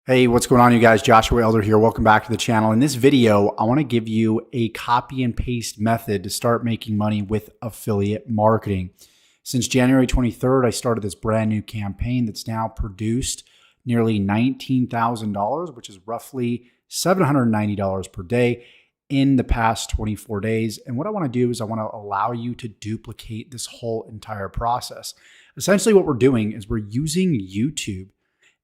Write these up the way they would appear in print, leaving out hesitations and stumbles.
Hey, what's going on, you guys? Joshua Elder here. Welcome back to the channel. In this video, I want to give you a copy and paste method to start making money with affiliate marketing. Since January 23rd, I started this brand new campaign that's now produced nearly $19,000, which is roughly $790 per day in the past 24 days. And what I want to do is I want to allow you to duplicate this whole entire process. Essentially, what we're doing is we're using YouTube.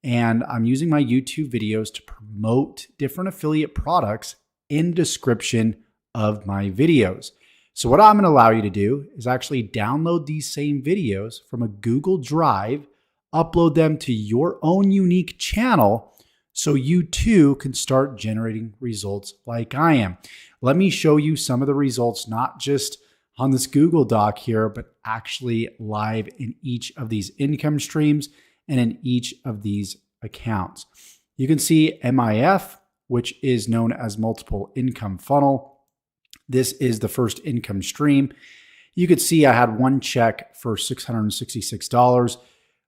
And I'm using my YouTube videos to promote different affiliate products in the description of my videos. So what I'm going to allow you to do is actually download these same videos from a Google Drive, upload them to your own unique channel so you too can start generating results like I am. Let me show you some of the results, not just on this Google Doc here, but actually live in each of these income streams and in each of these accounts. You can see MIF, which is known as multiple income funnel. This is the first income stream. You could see I had one check for $666.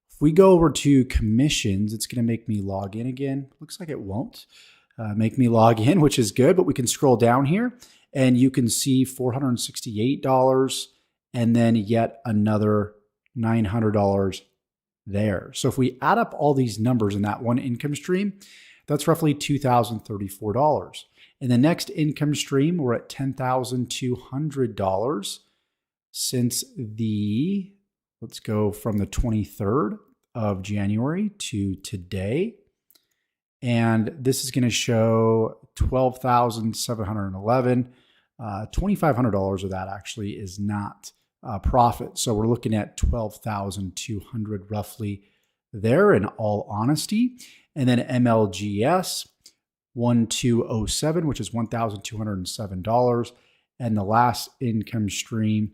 If we go over to commissions, it's going to make me log in again. Looks like it won't make me log in, which is good, but we can scroll down here and you can see $468 and then yet another $900 there. So if we add up all these numbers in that one income stream, that's roughly $2,034. In the next income stream, we're at $10,200 since let's go from the 23rd of January to today. And this is going to show $12,711. $2,500 of that actually is not profit. So we're looking at 12,200 roughly there in all honesty. And then MLGS 1207, which is $1,207. And the last income stream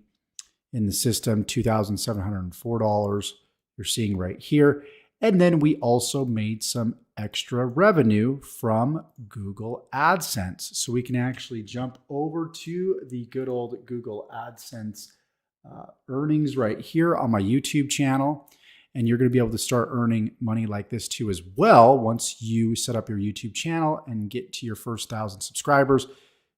in the system, $2,704, you're seeing right here. And then we also made some extra revenue from Google AdSense. So we can actually jump over to the good old Google AdSense earnings right here on my YouTube channel. And you're going to be able to start earning money like this too as well once you set up your YouTube channel and get to your first 1,000 subscribers.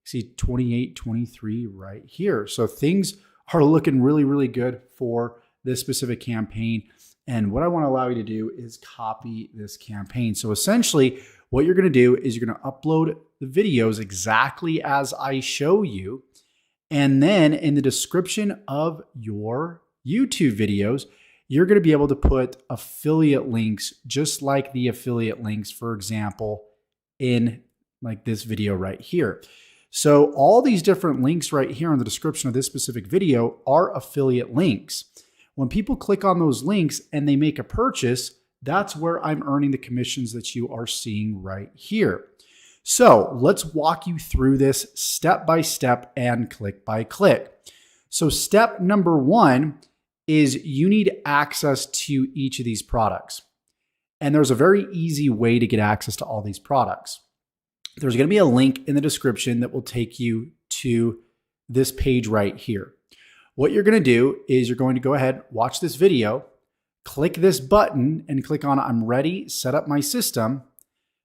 See 2823 right here. So things are looking really, really good for this specific campaign. And what I want to allow you to do is copy this campaign. So essentially what you're going to do is you're going to upload the videos exactly as I show you. And then in the description of your YouTube videos, you're going to be able to put affiliate links, just like the affiliate links, for example, in like this video right here. So all these different links right here in the description of this specific video are affiliate links. When people click on those links and they make a purchase, that's where I'm earning the commissions that you are seeing right here. So let's walk you through this step by step and click by click. So step number one is you need access to each of these products. And there's a very easy way to get access to all these products. There's going to be a link in the description that will take you to this page right here. What you're going to do is you're going to go ahead, watch this video, click this button and click on I'm ready, set up my system.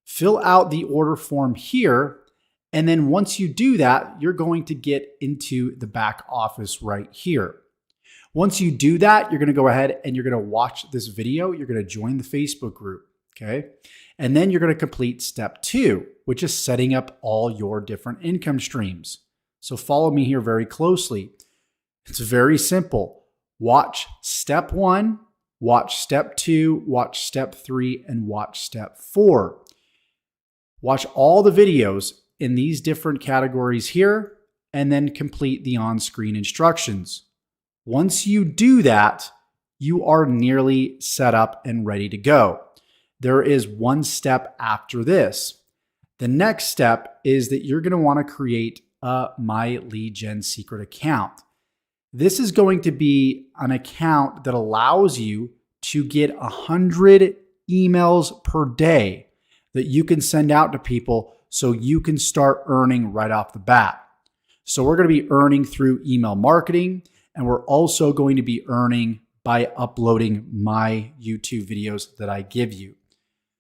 Fill out the order form here. And then once you do that, you're going to get into the back office right here. Once you do that, you're going to go ahead and you're going to watch this video. You're going to join the Facebook group. Okay. And then you're going to complete step two, which is setting up all your different income streams. So follow me here very closely. It's very simple. Watch step one, watch step two, watch step three, and watch step four. Watch all the videos in these different categories here, and then complete the on-screen instructions. Once you do that, you are nearly set up and ready to go. There is one step after this. The next step is that you're going to want to create a My Lead Gen secret account. This is going to be an account that allows you to get 100 emails per day that you can send out to people so you can start earning right off the bat. So we're going to be earning through email marketing, and we're also going to be earning by uploading my YouTube videos that I give you.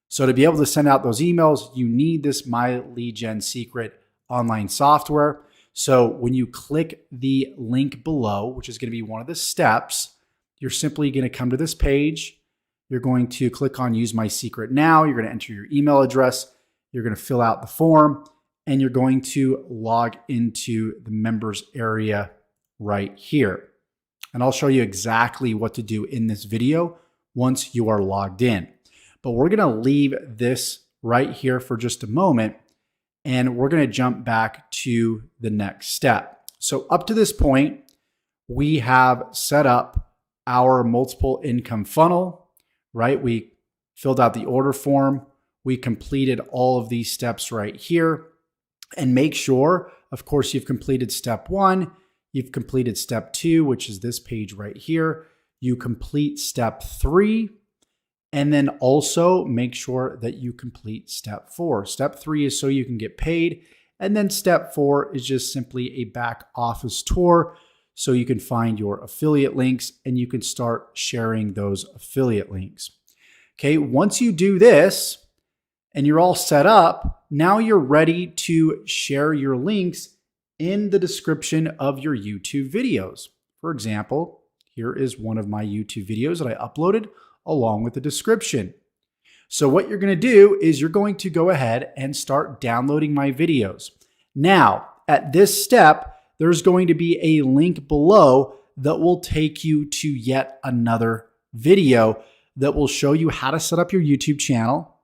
So to be able to send out those emails, you need this My Lead Gen Secret online software. So when you click the link below, which is going to be one of the steps, you're simply going to come to this page. You're going to click on Use My Secret Now. You're going to enter your email address. You're going to fill out the form, and you're going to log into the members area right here. And I'll show you exactly what to do in this video once you are logged in. But we're going to leave this right here for just a moment, and we're going to jump back to the next step. So up to this point, we have set up our multiple income funnel, right? We filled out the order form. We completed all of these steps right here. And make sure, of course, you've completed step 1. You've completed step 2, which is this page right here. You complete step 3. And then also make sure that you complete step 4. Step 3 is so you can get paid. And then step 4 is just simply a back office tour so you can find your affiliate links and you can start sharing those affiliate links. Okay, once you do this and you're all set up, now you're ready to share your links in the description of your YouTube videos. For example, here is one of my YouTube videos that I uploaded along with the description. So what you're going to do is you're going to go ahead and start downloading my videos. Now, at this step, there's going to be a link below that will take you to yet another video that will show you how to set up your YouTube channel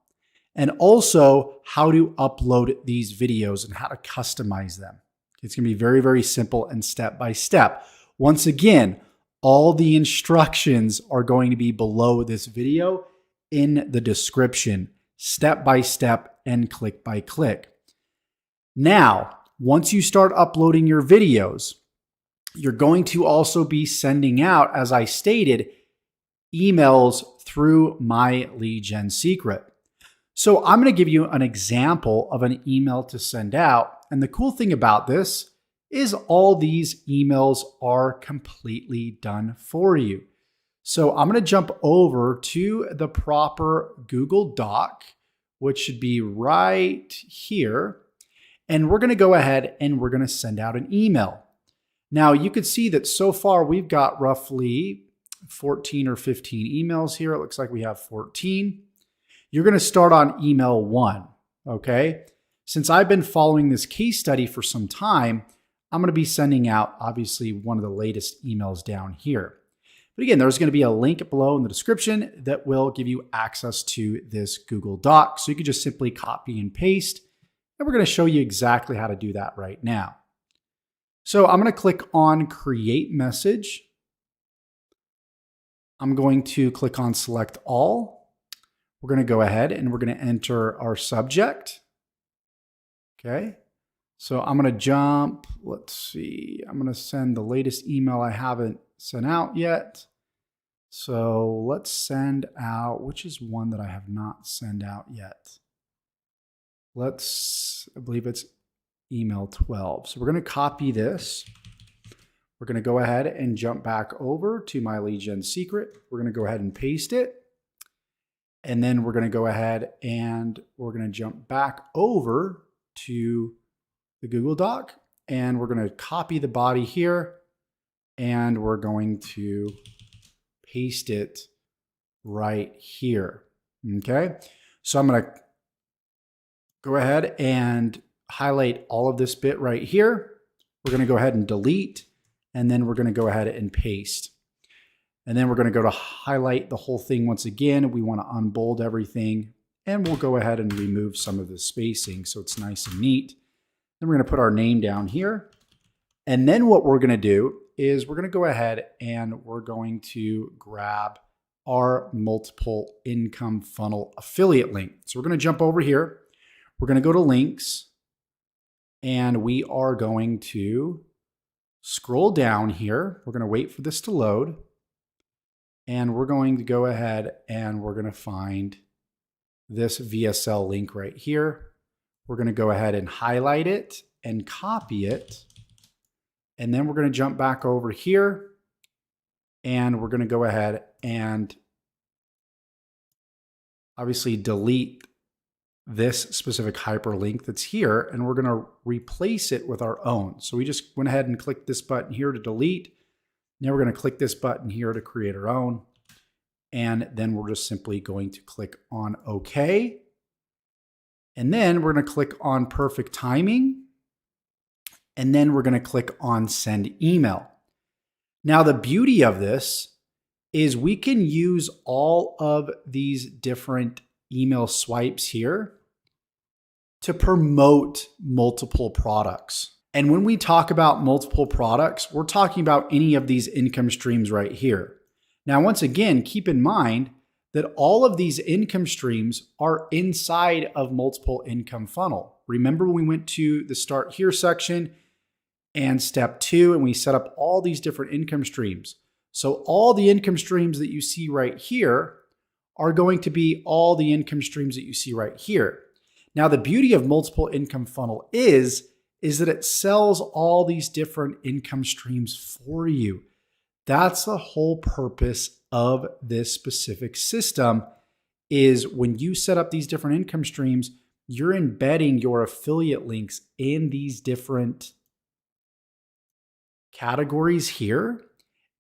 and also how to upload these videos and how to customize them. It's going to be very, very simple and step by step. Once again, all the instructions are going to be below this video in the description, step by step and click by click. Now, once you start uploading your videos, you're going to also be sending out, as I stated, emails through My Lead Gen Secret. So I'm going to give you an example of an email to send out. And the cool thing about this is all these emails are completely done for you. So I'm going to jump over to the proper Google Doc, which should be right here. And we're going to go ahead and we're going to send out an email. Now you could see that so far we've got roughly 14 or 15 emails here. It looks like we have 14. You're going to start on email 1, okay? Since I've been following this case study for some time, I'm going to be sending out, obviously, one of the latest emails down here. But again, there's going to be a link below in the description that will give you access to this Google Doc. So you can just simply copy and paste. And we're going to show you exactly how to do that right now. So I'm going to click on Create Message. I'm going to click on Select All. We're going to go ahead and we're going to enter our subject. Okay. So I'm going to jump, let's see, I'm going to send the latest email I haven't sent out yet. So let's send out, which is one that I have not sent out yet. I believe it's email 12. So we're going to copy this. We're going to go ahead and jump back over to My Lead Gen Secret. We're going to go ahead and paste it. And then we're going to go ahead and we're going to jump back over to the Google Doc, and we're going to copy the body here, and we're going to paste it right here. Okay, so I'm going to go ahead and highlight all of this bit right here. We're going to go ahead and delete, and then we're going to go ahead and paste. And then we're going to go to highlight the whole thing once again. We want to unbold everything, and we'll go ahead and remove some of the spacing so it's nice and neat. Then we're going to put our name down here. And then what we're going to do is we're going to go ahead and we're going to grab our multiple income funnel affiliate link. So we're going to jump over here. We're going to go to links, and we are going to scroll down here. We're going to wait for this to load. And we're going to go ahead and we're going to find this VSL link right here. We're going to go ahead and highlight it and copy it. And then we're going to jump back over here and we're going to go ahead and obviously delete this specific hyperlink that's here, and we're going to replace it with our own. So we just went ahead and clicked this button here to delete. Now we're going to click this button here to create our own. And then we're just simply going to click on OK. And then we're going to click on perfect timing. And then we're going to click on send email. Now the beauty of this is we can use all of these different email swipes here to promote multiple products. And when we talk about multiple products, we're talking about any of these income streams right here. Now, once again, keep in mind that all of these income streams are inside of multiple income funnel. Remember when we went to the start here section and step 2, and we set up all these different income streams. So all the income streams that you see right here are going to be all the income streams that you see right here. Now, the beauty of multiple income funnel is that it sells all these different income streams for you. That's the whole purpose of this specific system, is when you set up these different income streams, you're embedding your affiliate links in these different categories here.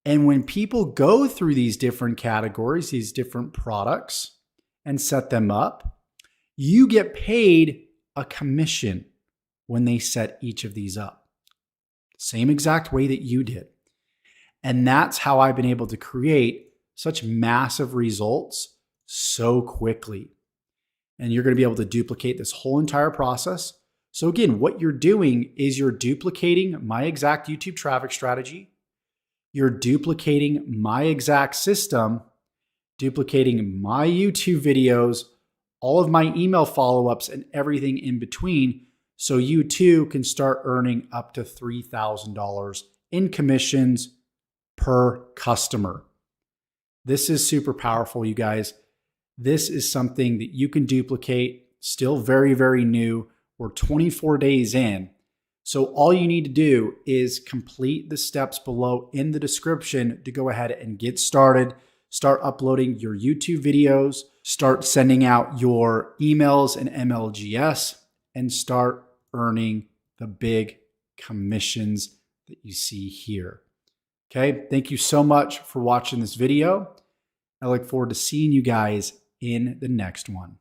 And when people go through these different categories, these different products, and set them up, you get paid a commission when they set each of these up. Same exact way that you did. And that's how I've been able to create such massive results so quickly. And you're going to be able to duplicate this whole entire process. So again, what you're doing is you're duplicating my exact YouTube traffic strategy. You're duplicating my exact system, duplicating my YouTube videos, all of my email follow-ups, and everything in between, so you too can start earning up to $3,000 in commissions per customer. This is super powerful, you guys. This is something that you can duplicate, still very, very new. We're 24 days in. So all you need to do is complete the steps below in the description to go ahead and get started. Start uploading your YouTube videos, start sending out your emails in MLGS, and start earning the big commissions that you see here. Okay, thank you so much for watching this video. I look forward to seeing you guys in the next one.